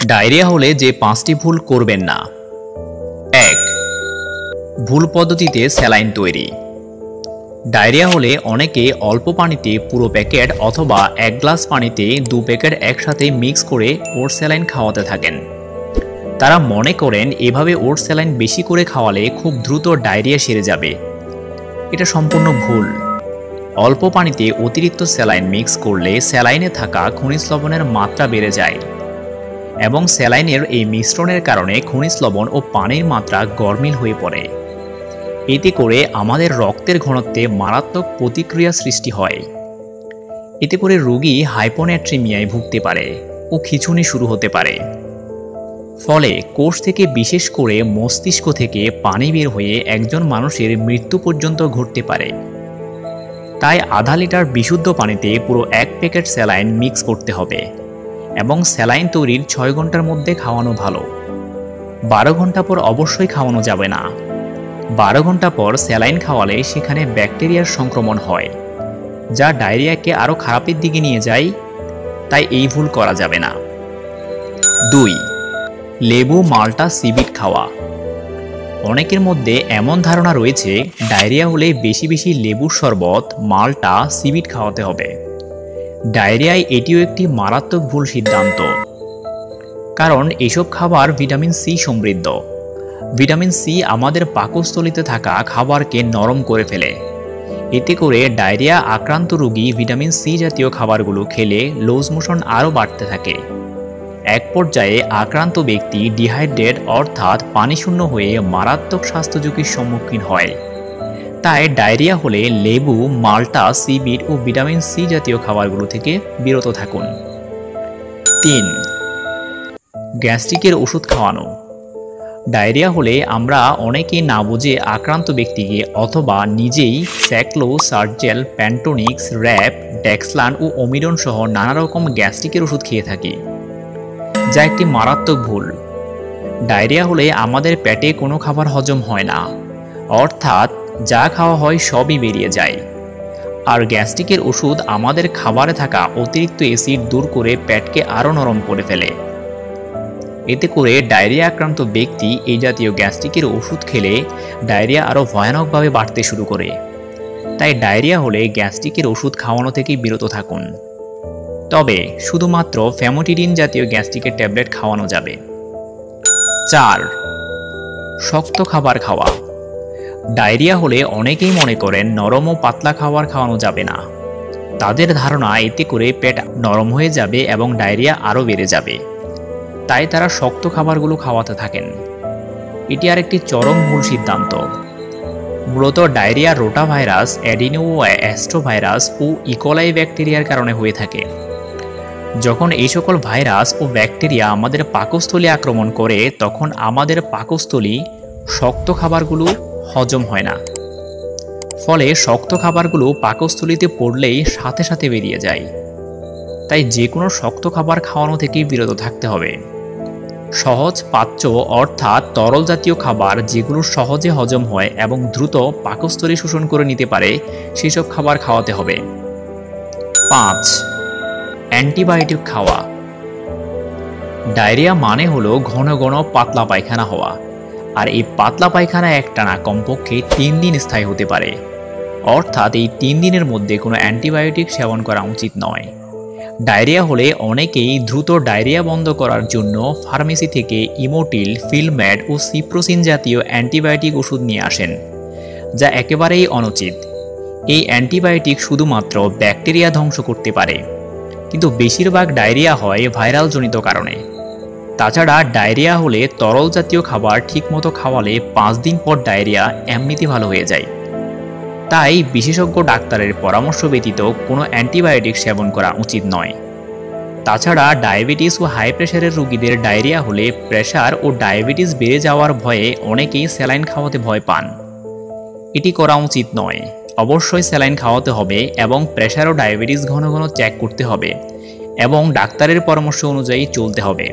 Diarrhoea হলে যে 5টি ভুল করবেন না। 1. ভুল পদ্ধতিতে স্যালাইন তৈরি। ডায়রিয়া হলে অনেকে অল্প পানিতে পুরো প্যাকেট অথবা 1 গ্লাস পানিতে 2 প্যাকেট একসাথে মিক্স করে ওট স্যালাইন খাওয়াতে থাকেন। তারা মনে করেন এভাবে ওট স্যালাইন বেশি করে খাওয়ালে খুব দ্রুত ডায়রিয়া সেরে যাবে। এটা সম্পূর্ণ ভুল। অল্প পানিতে অতিরিক্ত স্যালাইন মিক্স করলে স্যালাইনে থাকা খনিজ লবণের মাত্রা বেড়ে যায় এবং স্যালাইনের এই মিশ্রণের কারণে খনিজ লবণ ও পানির মাত্রা গরমিল হয়ে পড়ে। এতে করে আমাদের রক্তের ঘনত্বে মারাত্মক প্রতিক্রিয়া সৃষ্টি হয়। এতে করে রোগী হাইপোন্যাট্রিমিয়ায় ভুগতে পারে ও খিঁচুনি শুরু হতে পারে। ফলে কোষ থেকে বিশেষ করে মস্তিষ্ক থেকে পানি বের হয়ে একজন মানুষের মৃত্যু পর্যন্ত ঘটতে পারে। তাই আধা লিটার বিশুদ্ধ পানিতে পুরো 1 প্যাকেট স্যালাইন মিক্স করতে হবে এবং স্যালাইন তৈরির 6 ঘন্টার মধ্যে খাওয়ানো ভালো। 12 ঘন্টা পর অবশ্যই খাওয়ানো যাবে না। 12 ঘন্টা পর স্যালাইন খাওয়ালে সেখানে ব্যাকটেরিয়ার সংক্রমণ হয়, যা ডায়রিয়াকে আরও খারাপের দিকে নিয়ে যায়। তাই এই ভুল করা যাবে না। 2. লেবু, মাল্টা, সিবিট খাওয়া। অনেকের মধ্যে এমন ধারণা রয়েছে ডায়রিয়া হলে বেশি বেশি লেবুর শরবত, মাল্টা, সিবিট খাওয়াতে হবে। ডায়রিয়ায় এটিও একটি মারাত্মক ভুল সিদ্ধান্ত, কারণ এসব খাবার ভিটামিন সি সমৃদ্ধ। ভিটামিন সি আমাদের পাকস্থলীতে থাকা খাবারকে নরম করে ফেলে। এতে করে ডায়রিয়া আক্রান্ত রোগী ভিটামিন সি জাতীয় খাবারগুলো খেলে লুজ মোশন আরও বাড়তে থাকে। এক পর্যায়ে আক্রান্ত ব্যক্তি ডিহাইড্রেট অর্থাৎ পানিশূন্য হয়ে মারাত্মক স্বাস্থ্য ঝুঁকির সম্মুখীন হয়। তাই ডায়রিয়া হলে লেবু, মাল্টা, সিবিট ও ভিটামিন সি জাতীয় খাবারগুলো থেকে বিরত থাকুন। 3. গ্যাস্ট্রিকের ওষুধ খাওয়ানো। ডায়রিয়া হলে আমরা অনেকেই না বুঝে আক্রান্ত ব্যক্তিকে অথবা নিজেই স্যাক্লো, সার্জেল, প্যান্টোনিক্স, র্যাপ, ডেক্সলান ও ওমিডন সহ নানা রকম গ্যাস্ট্রিকের ওষুধ খেয়ে থাকি, যা একটি মারাত্মক ভুল। ডায়রিয়া হলে আমাদের পেটে কোনো খাবার হজম হয় না, অর্থাৎ যা খাওয়া হয় সবই বেরিয়ে যায়। আর গ্যাস্ট্রিকের ওষুধ আমাদের খাবারে থাকা অতিরিক্ত অ্যাসিড দূর করে পেটকে আরও নরম করে ফেলে। এতে করে ডায়রিয়া আক্রান্ত ব্যক্তি এই জাতীয় গ্যাস্ট্রিকের ওষুধ খেলে ডায়রিয়া আরও ভয়ানকভাবে বাড়তে শুরু করে। তাই ডায়রিয়া হলে গ্যাস্ট্রিকের ওষুধ খাওয়ানো থেকেই বিরত থাকুন। তবে শুধুমাত্র ফ্যামোটিডিন জাতীয় গ্যাস্ট্রিকের ট্যাবলেট খাওয়ানো যাবে। 4. শক্ত খাবার খাওয়া। ডায়রিয়া হলে অনেকেই মনে করেন নরম ও পাতলা খাবার খাওয়ানো যাবে না। তাদের ধারণা এতে করে পেট নরম হয়ে যাবে এবং ডায়রিয়া আরও বেড়ে যাবে। তাই তারা শক্ত খাবারগুলো খাওয়াতে থাকেন। এটি আরেকটি চরম ভুল সিদ্ধান্ত। মূলত ডায়রিয়া রোটাভাইরাস, অ্যাডিনো ও অ্যাস্ট্রোভাইরাস ও ইকোলাই ব্যাকটেরিয়ার কারণে হয়ে থাকে। যখন এই সকল ভাইরাস ও ব্যাকটেরিয়া আমাদের পাকস্থলী আক্রমণ করে তখন আমাদের পাকস্থলী শক্ত খাবারগুলো হজম হয় না। ফলে শক্ত খাবারগুলো পাকস্থলীতে পড়লেই সাথে সাথে বেরিয়ে যায়। তাই যে কোনো শক্ত খাবার খাওয়ানো থেকে বিরত থাকতে হবে। সহজ পাচ্য অর্থাৎ তরল জাতীয় খাবার যেগুলো সহজে হজম হয় এবং দ্রুত পাকস্থলী শোষণ করে নিতে পারে সেসব খাবার খাওয়াতে হবে। 5. অ্যান্টিবায়োটিক খাওয়া। ডায়রিয়া মানে হলো ঘন ঘন পাতলা পায়খানা হওয়া, আর এই পাতলা পায়খানা একটানা কমপক্ষে 3 দিন স্থায়ী হতে পারে। অর্থাৎ এই 3 দিনের মধ্যে কোনো অ্যান্টিবায়োটিক সেবন করা উচিত নয়। ডায়রিয়া হলে অনেকেই দ্রুত ডায়রিয়া বন্ধ করার জন্য ফার্মেসি থেকে ইমোটিল, ফিলম্যাড ও সিপ্রোসিন জাতীয় অ্যান্টিবায়োটিক ওষুধ নিয়ে আসেন, যা একেবারেই অনুচিত। এই অ্যান্টিবায়োটিক শুধুমাত্র ব্যাকটেরিয়া ধ্বংস করতে পারে, কিন্তু বেশিরভাগ ডায়রিয়া হয় ভাইরালজনিত কারণে। তাছাড়া ডায়রিয়া হলে তরল জাতীয় খাবার ঠিকমতো খাওয়ালে 5 দিন পর ডায়রিয়া এমনিতে ভালো হয়ে যায়। তাই বিশেষজ্ঞ ডাক্তারের পরামর্শ ব্যতীত কোনো অ্যান্টিবায়োটিক সেবন করা উচিত নয়। তাছাড়া ডায়াবেটিস ও হাই প্রেশারের রোগীদের ডায়রিয়া হলে প্রেশার ও ডায়াবেটিস বেড়ে যাওয়ার ভয়ে অনেকেই স্যালাইন খাওয়াতে ভয় পান। এটি করা উচিত নয়। অবশ্যই স্যালাইন খাওয়াতে হবে এবং প্রেশার ও ডায়াবেটিস ঘন ঘন চেক করতে হবে এবং ডাক্তারের পরামর্শ অনুযায়ী চলতে হবে।